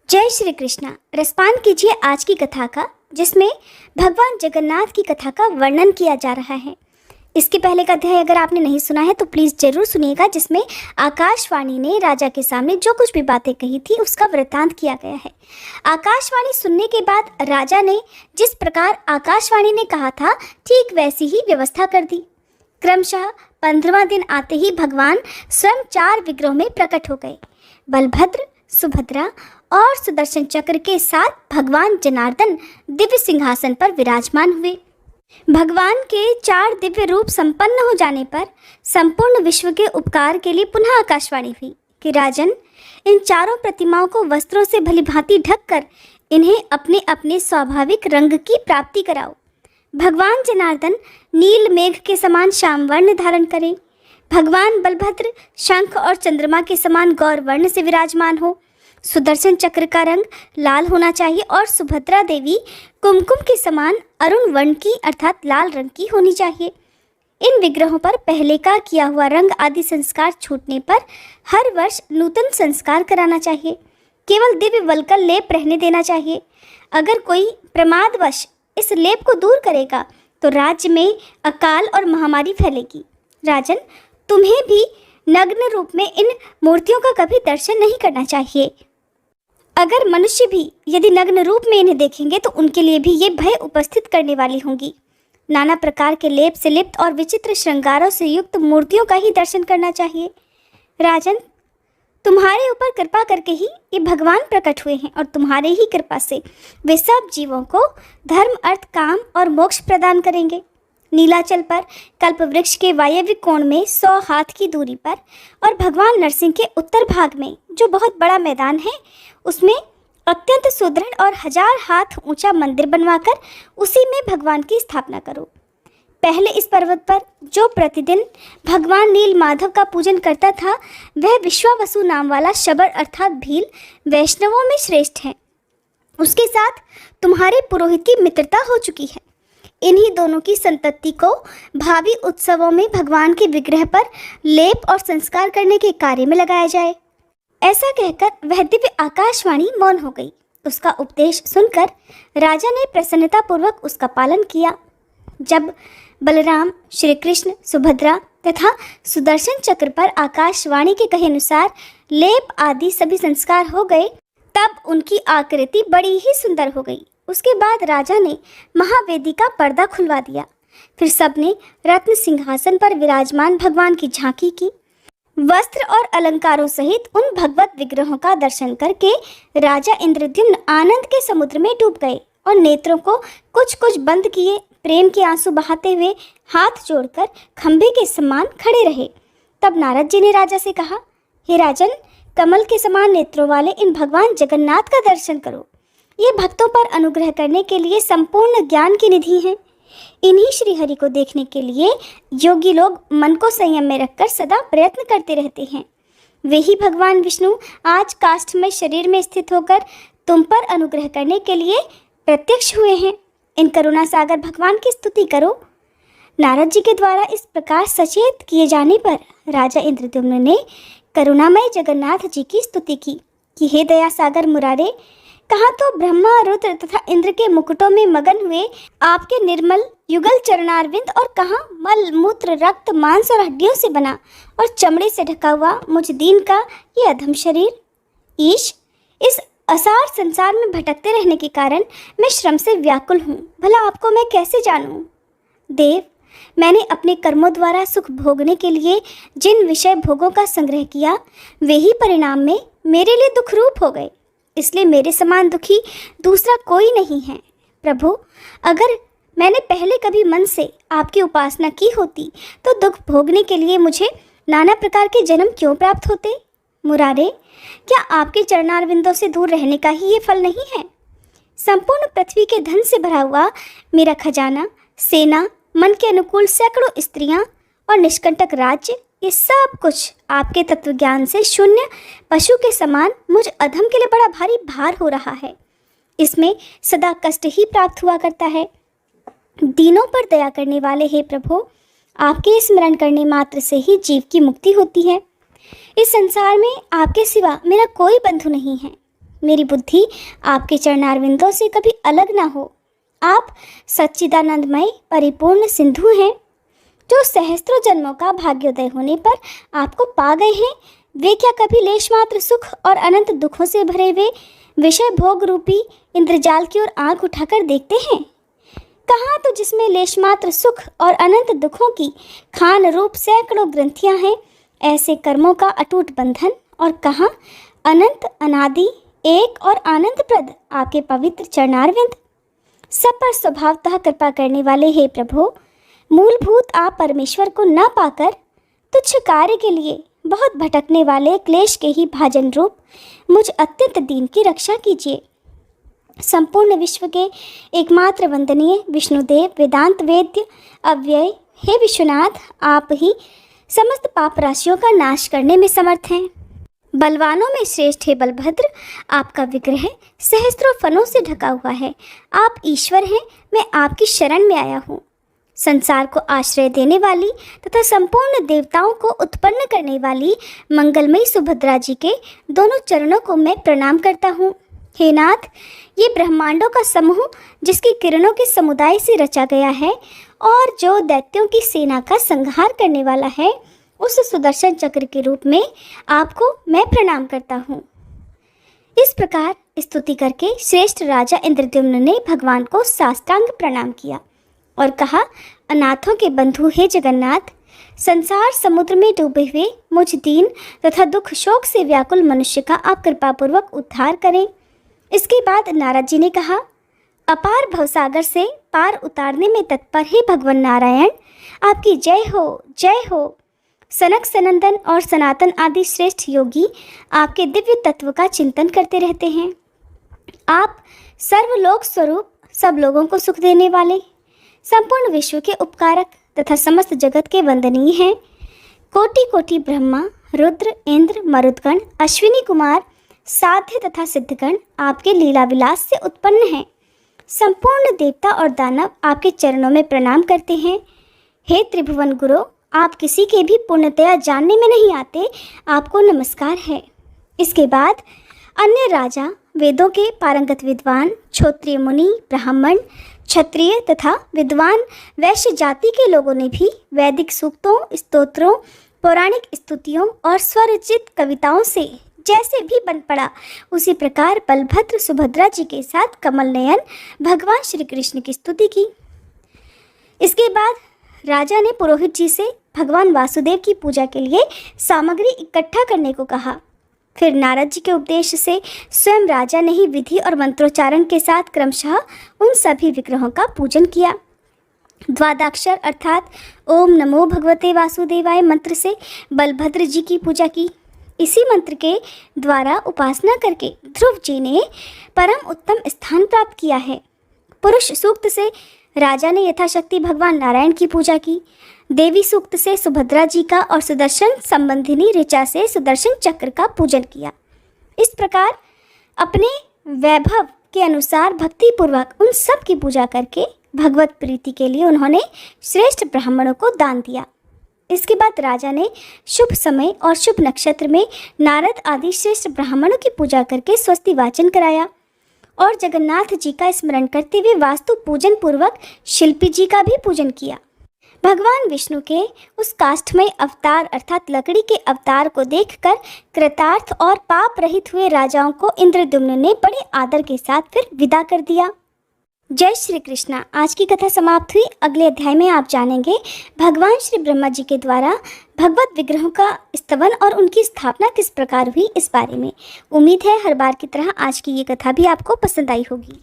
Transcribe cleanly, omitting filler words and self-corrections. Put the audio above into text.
जय श्री कृष्णा। रसपान कीजिए आज की कथा का, जिसमें भगवान जगन्नाथ की कथा का वर्णन किया जा रहा है। इसके पहले का अध्याय अगर आपने नहीं सुना है तो प्लीज़ जरूर सुनिएगा, जिसमें आकाशवाणी ने राजा के सामने जो कुछ भी बातें कही थी उसका वृत्तांत किया गया है। आकाशवाणी सुनने के बाद राजा ने जिस प्रकार आकाशवाणी ने कहा था ठीक वैसी ही व्यवस्था कर दी। क्रमशः 15वां दिन आते ही भगवान स्वयं 4 विग्रहों में प्रकट हो गए। बलभद्र, सुभद्रा और सुदर्शन चक्र के साथ भगवान जनार्दन दिव्य सिंहासन पर विराजमान हुए। भगवान के 4 दिव्य रूप संपन्न हो जाने पर संपूर्ण विश्व के उपकार के लिए पुनः आकाशवाणी हुई कि राजन, इन चारों प्रतिमाओं को वस्त्रों से भलीभांति ढककर इन्हें अपने अपने स्वाभाविक रंग की प्राप्ति कराओ। भगवान जनार्दन नील मेघ के समान श्याम वर्ण धारण करें। भगवान बलभद्र शंख और चंद्रमा के समान गौर वर्ण से विराजमान हो। सुदर्शन चक्र का रंग लाल होना चाहिए और सुभद्रा देवी कुमकुम के समान अरुण वर्ण की अर्थात लाल रंग की होनी चाहिए। इन विग्रहों पर पहले का किया हुआ रंग आदि संस्कार छूटने पर हर वर्ष नूतन संस्कार कराना चाहिए। केवल दिव्य वल्कल लेप रहने देना चाहिए। अगर कोई प्रमादवश इस लेप को दूर करेगा तो राज्य में अकाल और महामारी फैलेगी। राजन, तुम्हें भी नग्न रूप में इन मूर्तियों का कभी दर्शन नहीं करना चाहिए। अगर मनुष्य भी यदि नग्न रूप में इन्हें देखेंगे तो उनके लिए भी ये भय उपस्थित करने वाली होंगी। नाना प्रकार के लेप से लिप्त और विचित्र श्रृंगारों से युक्त मूर्तियों का ही दर्शन करना चाहिए। राजन, तुम्हारे ऊपर कृपा करके ही ये भगवान प्रकट हुए हैं और तुम्हारे ही कृपा से वे सब जीवों को धर्म, अर्थ, काम और मोक्ष प्रदान करेंगे। नीलाचल पर कल्प वृक्ष के वायव्य कोण में 100 हाथ की दूरी पर और भगवान नरसिंह के उत्तर भाग में जो बहुत बड़ा मैदान है उसमें अत्यंत सुदृढ़ और 1000 हाथ ऊंचा मंदिर बनवाकर उसी में भगवान की स्थापना करो। पहले इस पर्वत पर जो प्रतिदिन भगवान नील माधव का पूजन करता था वह विश्वावसु नाम वाला शबर अर्थात भील वैष्णवों में श्रेष्ठ है। उसके साथ तुम्हारे पुरोहित की मित्रता हो चुकी है। इन्हीं दोनों की संतति को भावी उत्सवों में भगवान के विग्रह पर लेप और संस्कार करने के कार्य में लगाया जाए। ऐसा कहकर वह दिव्य आकाशवाणी मौन हो गई। उसका उपदेश सुनकर राजा ने प्रसन्नतापूर्वक उसका पालन किया। जब बलराम, श्री कृष्ण, सुभद्रा तथा सुदर्शन चक्र पर आकाशवाणी के कहे अनुसार लेप आदि सभी संस्कार हो गए तब उनकी आकृति बड़ी ही सुंदर हो गई। उसके बाद राजा ने महावेदी का पर्दा खुलवा दिया। फिर सबने रत्न सिंहासन पर विराजमान भगवान की झांकी की। वस्त्र और अलंकारों सहित उन भगवत विग्रहों का दर्शन करके राजा इंद्रद्युम्न आनंद के समुद्र में डूब गए और नेत्रों को कुछ कुछ बंद किए प्रेम के आंसू बहाते हुए हाथ जोड़कर खंभे के समान खड़े रहे। तब नारद जी ने राजा से कहा, हे राजन, कमल के समान नेत्रों वाले इन भगवान जगन्नाथ का दर्शन करो। ये भक्तों पर अनुग्रह करने के लिए संपूर्ण ज्ञान की निधि हैं। इन्हीं श्री हरि को देखने के लिए योगी लोग मन को संयम में रखकर सदा प्रयत्न करते रहते हैं। वे ही भगवान विष्णु आज काष्ठमय शरीर में स्थित होकर तुम पर अनुग्रह करने के लिए प्रत्यक्ष हुए हैं। इन करुणा सागर भगवान की स्तुति करो। नारद जी के द्वारा इस प्रकार सचेत किए जाने पर राजा इंद्रद्युम्न ने करुणामय जगन्नाथ जी की स्तुति की कि हे दया सागर मुरारे, कहाँ तो ब्रह्मा, रुद्र तथा इंद्र के मुकुटों में मगन हुए आपके निर्मल युगल चरणारविंद और कहाँ मल, मूत्र, रक्त, मांस और हड्डियों से बना और चमड़े से ढका हुआ मुझ दीन का ये अधम शरीर। ईश, इस असार संसार में भटकते रहने के कारण मैं श्रम से व्याकुल हूँ। भला आपको मैं कैसे जानूँ? देव, मैंने अपने कर्मों द्वारा सुख भोगने के लिए जिन विषय भोगों का संग्रह किया वे ही परिणाम में मेरे लिए दुख रूप हो गए। इसलिए मेरे समान दुखी दूसरा कोई नहीं है। प्रभु, अगर मैंने पहले कभी मन से आपकी उपासना की होती तो दुख भोगने के लिए मुझे नाना प्रकार के जन्म क्यों प्राप्त होते? मुरारे, क्या आपके चरणारविंदों से दूर रहने का ही ये फल नहीं है? संपूर्ण पृथ्वी के धन से भरा हुआ मेरा खजाना, सेना, मन के अनुकूल सैकड़ों स्त्रियां और निष्कंटक राज्य, ये सब कुछ आपके तत्व ज्ञान से शून्य पशु के समान मुझ अधम के लिए बड़ा भारी भार हो रहा है। इसमें सदा कष्ट ही प्राप्त हुआ करता है। दीनों पर दया करने वाले हे प्रभु, आपके स्मरण करने मात्र से ही जीव की मुक्ति होती है। इस संसार में आपके सिवा मेरा कोई बंधु नहीं है। मेरी बुद्धि आपके चरणारविंदों से कभी अलग ना हो। आप सच्चिदानंदमय परिपूर्ण सिंधु हैं, जो सहस्त्रों जन्मों का भाग्योदय होने पर आपको पा गए हैं। वे क्या कभी लेश मात्र सुख और अनंत दुखों से भरे हुए विषय भोग रूपी इंद्रजाल की ओर आंख उठाकर देखते हैं? कहाँ तो जिसमें लेश मात्र सुख और अनंत दुखों की खान रूप सैकड़ों ग्रंथियां हैं, ऐसे कर्मों का अटूट बंधन, और कहाँ अनंत अनादि एक और आनंदप्रद आपके पवित्र चरणारविंद। सब पर स्वभावतः कृपा करने वाले हे प्रभु, मूलभूत आप परमेश्वर को न पाकर तुच्छ कार्य के लिए बहुत भटकने वाले क्लेश के ही भाजन रूप मुझ अत्यंत दीन की रक्षा कीजिए। संपूर्ण विश्व के एकमात्र वंदनीय विष्णुदेव वेदांत वेद्य अव्यय हे विश्वनाथ, आप ही समस्त पाप राशियों का नाश करने में समर्थ हैं। बलवानों में श्रेष्ठ है बलभद्र, आपका विग्रह सहस्त्रों फनों से ढका हुआ है। आप ईश्वर हैं, मैं आपकी शरण में आया हूँ। संसार को आश्रय देने वाली तथा संपूर्ण देवताओं को उत्पन्न करने वाली मंगलमयी सुभद्रा जी के दोनों चरणों को मैं प्रणाम करता हूँ। हे नाथ, ये ब्रह्मांडों का समूह जिसकी किरणों के समुदाय से रचा गया है और जो दैत्यों की सेना का संहार करने वाला है, उस सुदर्शन चक्र के रूप में आपको मैं प्रणाम करता हूँ। इस प्रकार स्तुति करके श्रेष्ठ राजा इंद्रद्युम्न ने भगवान को साष्टांग प्रणाम किया और कहा, अनाथों के बंधु हे जगन्नाथ, संसार समुद्र में डूबे हुए मुझ दीन तथा दुख शोक से व्याकुल मनुष्य का आप कृपापूर्वक उद्धार करें। इसके बाद नारद जी ने कहा, अपार भवसागर से पार उतारने में तत्पर हे भगवान नारायण, आपकी जय हो, जय हो। सनक सनंदन और सनातन आदि श्रेष्ठ योगी आपके दिव्य तत्व का चिंतन करते रहते हैं। आप सर्वलोक स्वरूप, सब लोगों को सुख देने वाले, संपूर्ण विश्व के उपकारक तथा समस्त जगत के वंदनीय हैं। कोटि कोटि ब्रह्मा, रुद्र, इंद्र, मरुदगण, अश्विनी कुमार, साध्य तथा सिद्धगण आपके लीला विलास से उत्पन्न हैं। संपूर्ण देवता और दानव आपके चरणों में प्रणाम करते हैं। हे त्रिभुवन गुरु, आप किसी के भी पूर्णतया जानने में नहीं आते, आपको नमस्कार है। इसके बाद अन्य राजा, वेदों के पारंगत विद्वान, क्षत्रिय मुनि, ब्राह्मण, क्षत्रिय तथा विद्वान वैश्य जाति के लोगों ने भी वैदिक सूक्तों, स्तोत्रों, पौराणिक स्तुतियों और स्वरचित कविताओं से जैसे भी बन पड़ा, उसी प्रकार बलभद्र सुभद्रा जी के साथ कमल नयन भगवान श्री कृष्ण की स्तुति की। इसके बाद राजा ने पुरोहित जी से भगवान वासुदेव की पूजा के लिए सामग्री इकट्ठा करने को कहा। फिर नारद जी के उपदेश से स्वयं राजा ने ही विधि और मंत्रोच्चारण के साथ क्रमशः उन सभी विग्रहों का पूजन किया। द्वादक्षर अर्थात ओम नमो भगवते वासुदेवाय मंत्र से बलभद्र जी की पूजा की। इसी मंत्र के द्वारा उपासना करके ध्रुव जी ने परम उत्तम स्थान प्राप्त किया है। पुरुष सूक्त से राजा ने यथाशक्ति भगवान नारायण की पूजा की। देवी सूक्त से सुभद्रा जी का और सुदर्शन संबंधिनी ऋचा से सुदर्शन चक्र का पूजन किया। इस प्रकार अपने वैभव के अनुसार भक्ति पूर्वक उन सब की पूजा करके भगवत प्रीति के लिए उन्होंने श्रेष्ठ ब्राह्मणों को दान दिया। इसके बाद राजा ने शुभ समय और शुभ नक्षत्र में नारद आदि श्रेष्ठ ब्राह्मणों की पूजा करके स्वस्ति वाचन कराया और जगन्नाथ जी का स्मरण करते हुए वास्तु पूजन पूर्वक शिल्पी जी का भी पूजन किया। भगवान विष्णु के उस काष्ठमय अवतार अर्थात लकड़ी के अवतार को देखकर कृतार्थ और पाप रहित हुए राजाओं को इंद्रद्युम्न ने बड़े आदर के साथ फिर विदा कर दिया। जय श्री कृष्णा। आज की कथा समाप्त हुई। अगले अध्याय में आप जानेंगे भगवान श्री ब्रह्मा जी के द्वारा भगवत विग्रहों का स्तवन और उनकी स्थापना किस प्रकार हुई, इस बारे में। उम्मीद है हर बार की तरह आज की ये कथा भी आपको पसंद आई होगी।